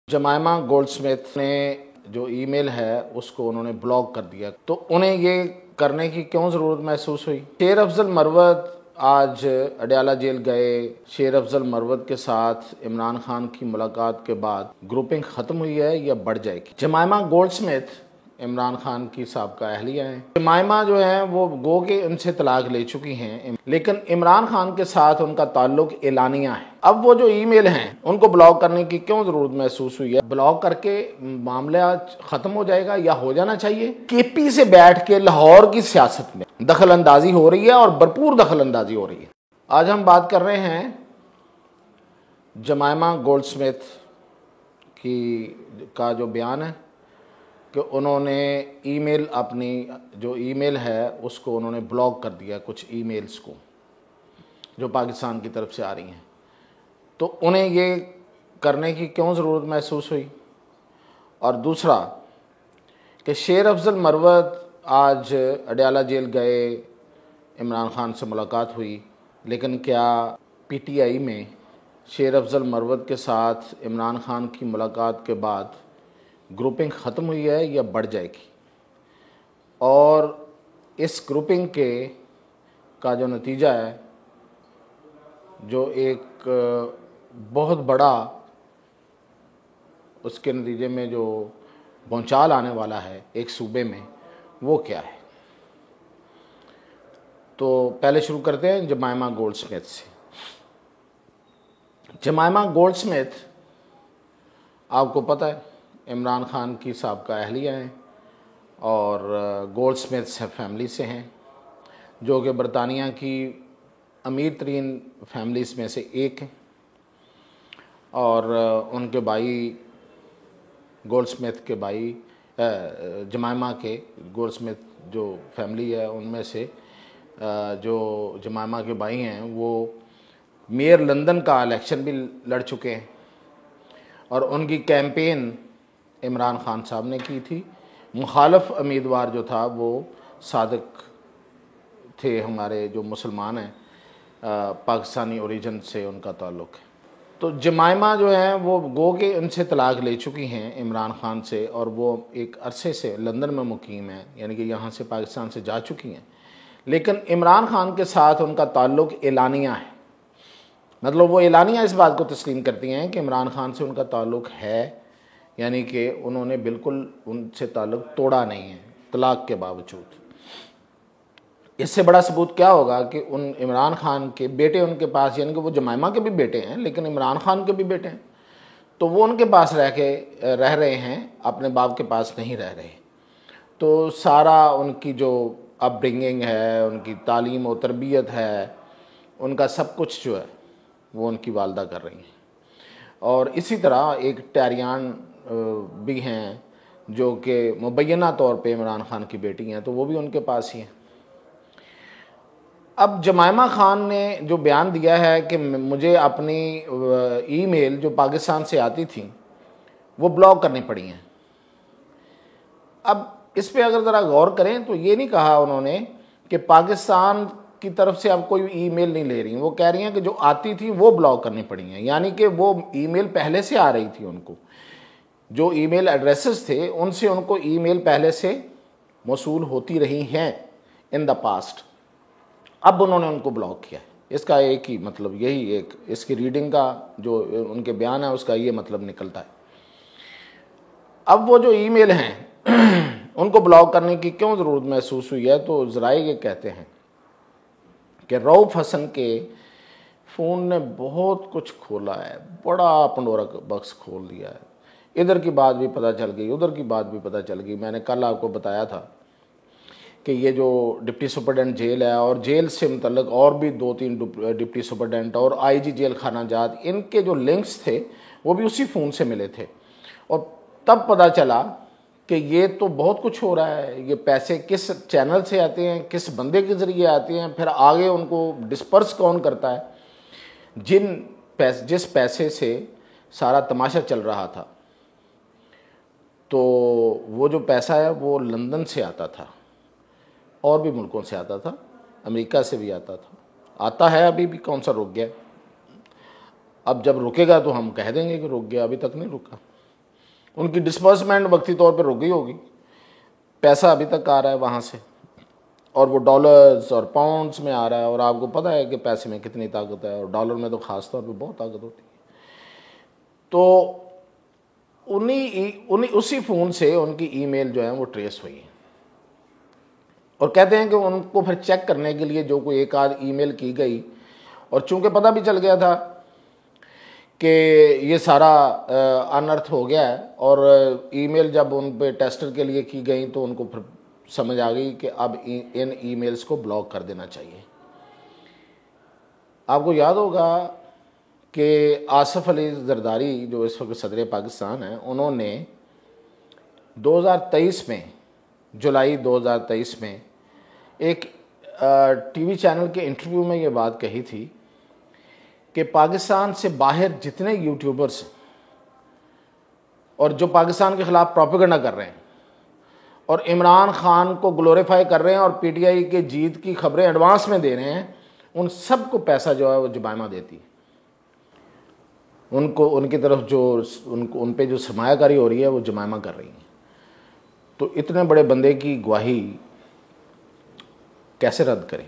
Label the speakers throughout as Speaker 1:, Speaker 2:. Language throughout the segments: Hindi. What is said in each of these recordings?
Speaker 1: जमाइमा गोल्डस्मिथ ने जो ईमेल है उसको उन्होंने ब्लॉक कर दिया। तो उन्हें ये करने की क्यों ज़रूरत महसूस हुई? शेर अफजल मरवत आज अडयाला जेल गए। शेर अफजल मरवत के साथ इमरान खान की मुलाकात के बाद ग्रुपिंग ख़त्म हुई है या बढ़ जाएगी? जमाइमा गोल्डस्मिथ इमरान खान की साबका अहलिया हैं। जमाइमा जो है वो गो के उनसे तलाक ले चुकी हैं, लेकिन इमरान खान के साथ उनका ताल्लुक एलानिया है। अब वो जो ईमेल हैं उनको ब्लॉक करने की क्यों ज़रूरत महसूस हुई है? ब्लॉक करके मामला ख़त्म हो जाएगा या हो जाना चाहिए? केपी से बैठ के लाहौर की सियासत में दखल अंदाजी हो रही है और भरपूर दखल अंदाजी हो रही है। आज हम बात कर रहे हैं जमाइमा गोल्डस्मिथ का जो बयान है कि उन्होंने ईमेल अपनी जो ईमेल है उसको उन्होंने ब्लॉक कर दिया, कुछ ईमेल्स को जो पाकिस्तान की तरफ से आ रही हैं। तो उन्हें ये करने की क्यों ज़रूरत महसूस हुई? और दूसरा कि शेर अफजल मरवत आज अडयाला जेल गए, इमरान खान से मुलाकात हुई, लेकिन क्या पीटीआई में शेर अफजल मरवत के साथ इमरान खान की मुलाकात के बाद ग्रुपिंग ख़त्म हुई है या बढ़ जाएगी? और इस ग्रुपिंग का जो नतीजा है, जो एक बहुत बड़ा उसके नतीजे में जो भूचाल आने वाला है एक सूबे में, वो क्या है? तो पहले शुरू करते हैं जमाइमा गोल्डस्मिथ से। जमाइमा गोल्डस्मिथ आपको पता है इमरान खान की साबका अहलिया हैं और गोल्डस्मिथ फैमिली से हैं, जो कि बरतानिया की अमीर तरीन फैमिलीज़ में से एक हैं। और उनके भाई गोल्डस्मिथ के भाई जमाइमा के गोल्डस्मिथ जो फैमिली है उनमें से जो जमाइमा के भाई हैं वो मेयर लंदन का इलेक्शन भी लड़ चुके हैं और उनकी कैंपेन इमरान खान साहब ने की थी। मुखालफ उम्मीदवार जो था वो सादिक थे, हमारे जो मुसलमान हैं, पाकिस्तानी ओरिजिन से उनका ताल्लुक़ है। तो जमाइमा जो है वो गो के उनसे तलाक ले चुकी हैं इमरान खान से, और वो एक अरसे से लंदन में मुकीम हैं, यानी कि यहाँ से पाकिस्तान से जा चुकी हैं, लेकिन इमरान खान के साथ उनका ताल्लुक़ एलानिया है। मतलब वो एलानिया इस बात को तस्लीम करती हैं कि इमरान खान से उनका ताल्लुक़ है, यानी कि उन्होंने बिल्कुल उनसे ताल्लुक़ तोड़ा नहीं है तलाक के बावजूद। इससे बड़ा सबूत क्या होगा कि उन इमरान खान के बेटे उनके पास, यानी कि वो जमाइमा के भी बेटे हैं लेकिन इमरान खान के भी बेटे हैं, तो वो उनके पास रह रहे हैं, अपने बाप के पास नहीं रह रहे। तो सारा उनकी जो अपब्रिंगिंग है, उनकी तालीम और तरबियत है, उनका सब कुछ जो है वो उनकी वालदा कर रही हैं। और इसी तरह एक टैरियान भी हैं जो कि मुबैना तौर पे इमरान खान की बेटी हैं, तो वो भी उनके पास ही हैं। अब जमाइमा खान ने जो बयान दिया है कि मुझे अपनी ईमेल जो पाकिस्तान से आती थी वो ब्लॉक करनी पड़ी हैं। अब इस पे अगर ज़रा गौर करें तो ये नहीं कहा उन्होंने कि पाकिस्तान की तरफ से अब कोई ईमेल नहीं ले रही, वो कह रही हैं कि जो आती थी वो ब्लॉक करनी पड़ी हैं, यानी कि वो ईमेल पहले से आ रही थी, उनको जो ईमेल एड्रेसेस थे उनसे उनको ईमेल पहले से मौसूल होती रही हैं इन द पास्ट। अब उन्होंने उनको ब्लॉक किया है। इसका एक ही मतलब, यही एक इसकी रीडिंग का जो उनके बयान है उसका ये मतलब निकलता है। अब वो जो ईमेल हैं उनको ब्लॉक करने की क्यों ज़रूरत महसूस हुई है? तो ज़राए ये कहते हैं कि रऊफ़ हसन के फ़ोन ने बहुत कुछ खोला है, बड़ा पंडोरा बॉक्स खोल दिया है। इधर की बात भी पता चल गई, उधर की बात भी पता चल गई। मैंने कल आपको बताया था कि ये जो डिप्टी सुपरडेंट जेल है और जेल से मुतल्लिक और भी 2-3 डिप्टी सुपरडेंट और आईजी जेल खाना जात, इनके जो लिंक्स थे वो भी उसी फ़ोन से मिले थे। और तब पता चला कि ये तो बहुत कुछ हो रहा है, ये पैसे किस चैनल से आते हैं, किस बंदे के ज़रिए आते हैं, फिर आगे उनको डिस्पर्स कौन करता है। जिस पैसे से सारा तमाशा चल रहा था, तो वो जो पैसा है वो लंदन से आता था और भी मुल्कों से आता था, अमेरिका से भी आता था, आता है, अभी भी कौन सा रुक गया। अब जब रुकेगा तो हम कह देंगे कि रुक गया, अभी तक नहीं रुका। उनकी डिस्बर्समेंट वक्ती तौर पर रुक गई होगी, पैसा अभी तक आ रहा है वहाँ से, और वो डॉलर्स और पाउंड्स में आ रहा है। और आपको पता है कि पैसे में कितनी ताकत है, और डॉलर में तो ख़ास तौर पे बहुत ताकत होती है। तो उसी फ़ोन से उनकी ईमेल जो है वो ट्रेस हुई है, और कहते हैं कि उनको फिर चेक करने के लिए जो कोई एक आध ईमेल की गई, और चूंकि पता भी चल गया था कि ये सारा अनर्थ हो गया है, और ईमेल जब उन पे टेस्टर के लिए की गई तो उनको फिर समझ आ गई कि अब इन ईमेल्स को ब्लॉक कर देना चाहिए। आपको याद होगा कि आसिफ अली जरदारी जो इस वक्त सदर पाकिस्तान हैं, उन्होंने 2023 में, जुलाई 2023 में एक टीवी चैनल के इंटरव्यू में ये बात कही थी कि पाकिस्तान से बाहर जितने यूट्यूबर्स और जो पाकिस्तान के ख़िलाफ़ प्रोपेगेंडा कर रहे हैं और इमरान खान को ग्लोरीफाई कर रहे हैं और पीटीआई के जीत की खबरें एडवांस में दे रहे हैं, उन सब को पैसा जो है वो जुमाइमा देती है। उनको उनकी तरफ जो उन पे जो सरमायाकारी हो रही है वो जुमाइमा कर रही है। तो इतने बड़े बंदे की गवाही कैसे रद्द करें?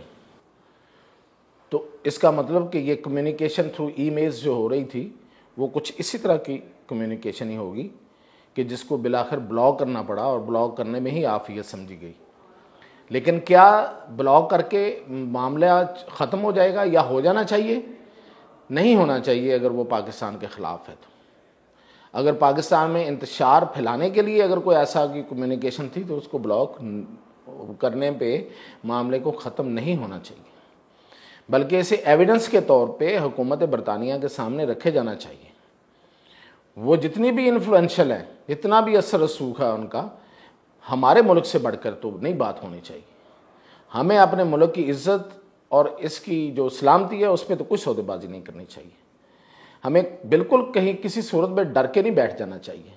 Speaker 1: तो इसका मतलब कि ये कम्युनिकेशन थ्रू ईमेल्स जो हो रही थी वो कुछ इसी तरह की कम्युनिकेशन ही होगी कि जिसको बिलाखिर ब्लॉक करना पड़ा, और ब्लॉक करने में ही आफियत समझी गई। लेकिन क्या ब्लॉक करके मामला ख़त्म हो जाएगा, या हो जाना चाहिए? नहीं होना चाहिए अगर वो पाकिस्तान के ख़िलाफ़ है तो। अगर पाकिस्तान में इंतशार फैलाने के लिए अगर कोई ऐसा की कम्युनिकेशन थी तो उसको ब्लॉक करने पे मामले को ख़त्म नहीं होना चाहिए, बल्कि इसे एविडेंस के तौर पे हुकूमत बरतानिया के सामने रखे जाना चाहिए। वो जितनी भी इन्फ्लुएंशियल है, जितना भी असर रसूख है उनका, हमारे मुल्क से बढ़कर तो नहीं बात होनी चाहिए। हमें अपने मुल्क की इज़्ज़त और इसकी जो सलामती है उस पर तो कुछ सौदेबाजी नहीं करनी चाहिए। हमें बिल्कुल कहीं किसी सूरत में डर के नहीं बैठ जाना चाहिए।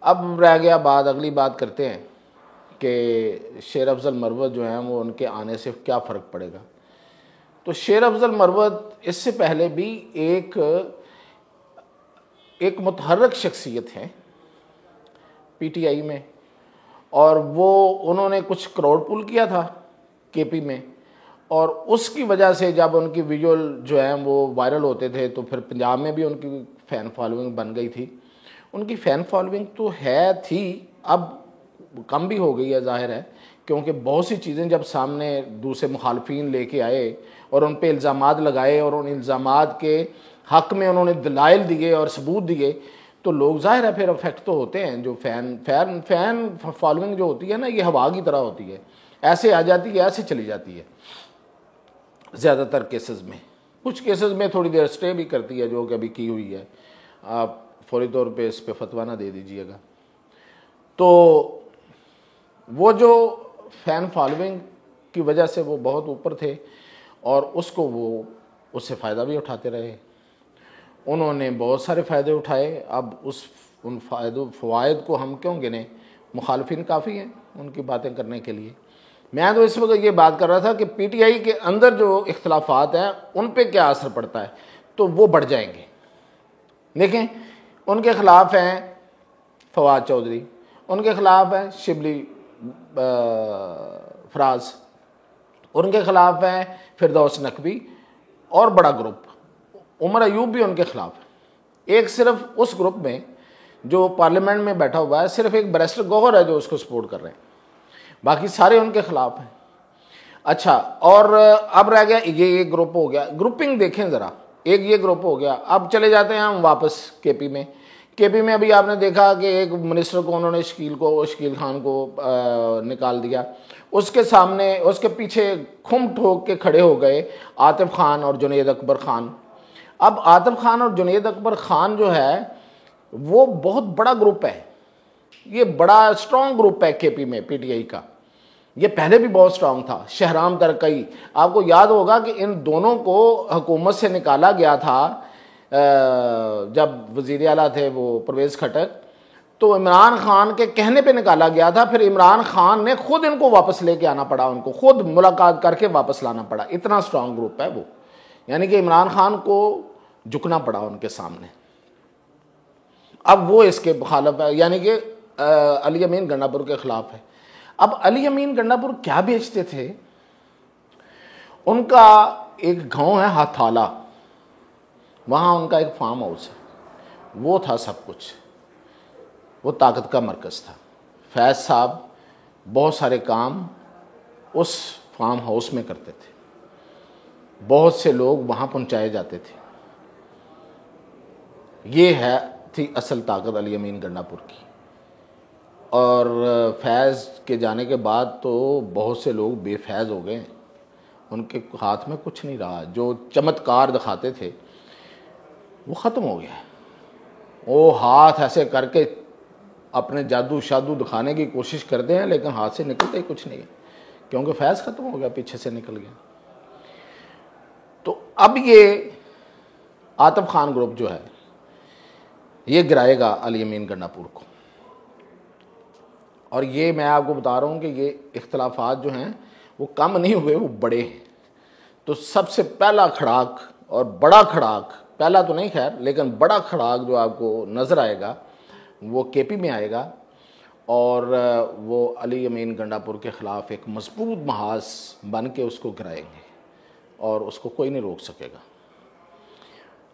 Speaker 1: अब रह गया बात, अगली बात करते हैं कि शेर अफजल मरवत जो हैं वो उनके आने से क्या फ़र्क पड़ेगा। तो शेर अफजल मरवत इससे पहले भी एक मुतहर्रिक शख्सियत है पीटीआई में, और उन्होंने कुछ करोड़ पुल किया था केपी में, और उसकी वजह से जब उनकी विजुअल जो है वो वायरल होते थे तो फिर पंजाब में भी उनकी फ़ैन फॉलोइंग बन गई थी। उनकी फ़ैन फॉलोइंग तो है थी, अब कम भी हो गई है ज़ाहिर है, क्योंकि बहुत सी चीज़ें जब सामने दूसरे मुखालफिन लेके आए और उन पे इल्ज़ामात लगाए और उन इल्ज़ामात के हक़ में उन्होंने दलाइल दिए और सबूत दिए, तो लोग ज़ाहिर है फिर अफेक्ट तो होते हैं। जो फ़ैन फॉलोइंग जो होती है ना, ये हवा की तरह होती है, ऐसे आ जाती है, ऐसे चली जाती है। ज़्यादातर केसेस में, कुछ केसेस में थोड़ी देर स्टे भी करती है, जो कि अभी की हुई है। आप फौरी तौर पे इस पे फतवा ना दे दीजिएगा। तो वो जो फ़ैन फॉलोइंग की वजह से वो बहुत ऊपर थे और उससे फ़ायदा भी उठाते रहे। उन्होंने बहुत सारे फ़ायदे उठाए। अब उन फ़वाइद को हम क्यों गिने? मुखालफिन काफ़ी हैं उनकी बातें करने के लिए। मैं तो इस वक्त ये बात कर रहा था कि पीटीआई के अंदर जो इख्तलाफात हैं उन पे क्या असर पड़ता है, तो वो बढ़ जाएंगे। देखें, उनके ख़िलाफ़ हैं फवाद चौधरी, उनके ख़िलाफ़ हैं शिबली फराज, उनके ख़िलाफ़ हैं फिरदौस नकवी, और बड़ा ग्रुप उमर अयूब भी उनके ख़िलाफ़ है। एक सिर्फ उस ग्रुप में जो पार्लियामेंट में बैठा हुआ है, सिर्फ एक बैरिस्टर गौहर है जो उसको सपोर्ट कर रहे हैं, बाकी सारे उनके ख़िलाफ़ हैं। अच्छा, और अब रह गया ये ग्रुप हो गया। ग्रुपिंग देखें ज़रा, एक ये ग्रुप हो गया। अब चले जाते हैं हम वापस केपी में। केपी में अभी आपने देखा कि एक मिनिस्टर को उन्होंने शकील खान को निकाल दिया। उसके सामने, उसके पीछे खुम ठोक के खड़े हो गए आतिफ खान और जुनैद अकबर खान। अब आतिफ खान और जुनैद अकबर खान जो है वो बहुत बड़ा ग्रुप है, ये बड़ा स्ट्रॉन्ग ग्रुप है केपी में पीटीआई का। ये पहले भी बहुत स्ट्रांग था। शहराम तरकई, आपको याद होगा कि इन दोनों को हुकूमत से निकाला गया था जब वज़ीर आला थे वो परवेज़ खटक, तो इमरान खान के कहने पे निकाला गया था। फिर इमरान खान ने खुद इनको वापस लेके आना पड़ा, उनको खुद मुलाकात करके वापस लाना पड़ा। इतना स्ट्रांग ग्रुप है वो, यानी कि इमरान खान को झुकना पड़ा उनके सामने। अब वो इसके मुखालफ है, यानी कि अली अमीन गंडापुर के ख़िलाफ़ है। अब अली अमीन गंडापुर क्या बेचते थे? उनका एक गांव है हाथाला, वहाँ उनका एक फार्म हाउस है, वो था सब कुछ, वो ताकत का मरकज़ था। फैज़ साहब बहुत सारे काम उस फार्म हाउस में करते थे, बहुत से लोग वहाँ पहुँचाए जाते थे। ये थी असल ताकत अली अमीन गंडापुर की। और फैज़ के जाने के बाद तो बहुत से लोग बेफैज़ हो गए, उनके हाथ में कुछ नहीं रहा। जो चमत्कार दिखाते थे वो ख़त्म हो गया। वो हाथ ऐसे करके अपने जादू शादू दिखाने की कोशिश करते हैं, लेकिन हाथ से निकलता ही कुछ नहीं है, क्योंकि फैज़ ख़त्म हो गया, पीछे से निकल गया। तो अब ये आतिफ खान ग्रुप जो है ये गिराएगा अली अमीन गंडापुर को। और ये मैं आपको बता रहा हूँ कि ये इख्तलाफात जो हैं वो कम नहीं हुए, वो बड़े हैं। तो सबसे पहला खड़ाक, और बड़ा खड़ाक, पहला तो नहीं खैर, लेकिन बड़ा खड़ाक जो आपको नज़र आएगा वो केपी में आएगा। और वो अली अमीन गंडापुर के ख़िलाफ़ एक मजबूत महाज बन के उसको गिराएंगे और उसको कोई नहीं रोक सकेगा।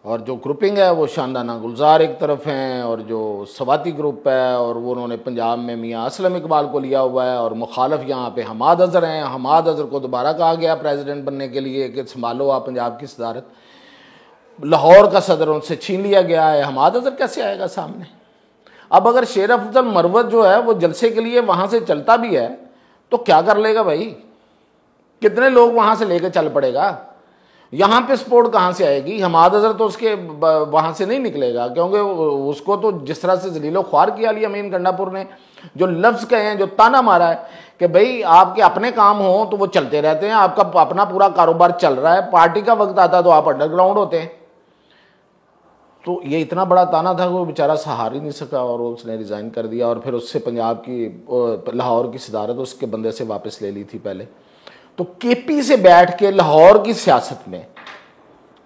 Speaker 1: और जो ग्रुपिंग है वो शानदाना गुलजार एक तरफ हैं, और जो सवाती ग्रुप है, और वो उन्होंने पंजाब में मियाँ असलम इकबाल को लिया हुआ है, और मुखालफ यहाँ पे हमाद अज़हर हैं। हमाद अज़हर को दोबारा कहा गया प्रेसिडेंट बनने के लिए कि संभालो आप पंजाब की सदारत। लाहौर का सदर उनसे छीन लिया गया है, हमाद अज़हर कैसे आएगा सामने? अब अगर शेर अफजल मरवत जो है वो जलसे के लिए वहाँ से चलता भी है तो क्या कर लेगा भाई? कितने लोग वहाँ से लेकर चल पड़ेगा? यहाँ पे सपोर्ट कहाँ से आएगी? हमाद अज़हर तो उसके वहाँ से नहीं निकलेगा, क्योंकि उसको तो जिस तरह से जलीलो ख्वार किया अली अमीन गंडापुर ने, जो लफ्ज़ कहे हैं, जो ताना मारा है कि भाई आपके अपने काम हो तो वो चलते रहते हैं, आपका अपना पूरा कारोबार चल रहा है, पार्टी का वक्त आता तो आप अंडरग्राउंड होते हैं। तो ये इतना बड़ा ताना था कि वो बेचारा सहार ही नहीं सका और उसने रिज़ाइन कर दिया। और फिर उससे पंजाब की, लाहौर की सदारत उसके बंदे से वापस ले ली थी पहले। तो केपी से बैठ के लाहौर की सियासत में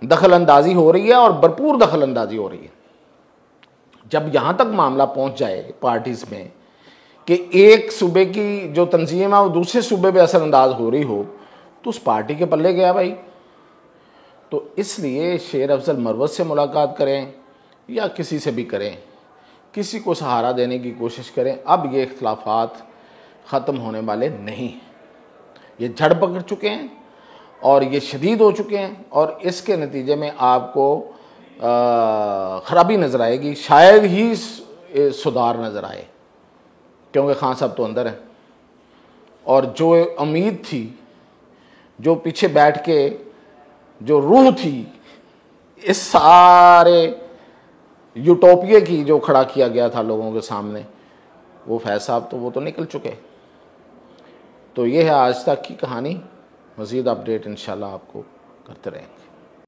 Speaker 1: दखल अंदाजी हो रही है, और भरपूर दखल अंदाजी हो रही है। जब यहाँ तक मामला पहुँच जाए पार्टीज़ में कि एक सूबे की जो तंजीम है वो दूसरे सूबे पे असरअंदाज हो रही हो, तो उस पार्टी के पल्ले गया भाई। तो इसलिए शेर अफजल मरवत से मुलाकात करें या किसी से भी करें, किसी को सहारा देने की कोशिश करें, अब ये इख्तलाफात ख़त्म होने वाले नहीं। ये जड़ पकड़ चुके हैं और ये शदीद हो चुके हैं, और इसके नतीजे में आपको ख़राबी नज़र आएगी, शायद ही सुधार नज़र आए, क्योंकि खान साहब तो अंदर हैं। और जो उम्मीद थी, जो पीछे बैठ के जो रूह थी इस सारे यूटोपिया की, जो खड़ा किया गया था लोगों के सामने, वो फैज़ साहब तो वो तो निकल चुके। तो ये है आज तक की कहानी। मज़ीद अपडेट इंशाल्लाह आपको करते रहेंगे।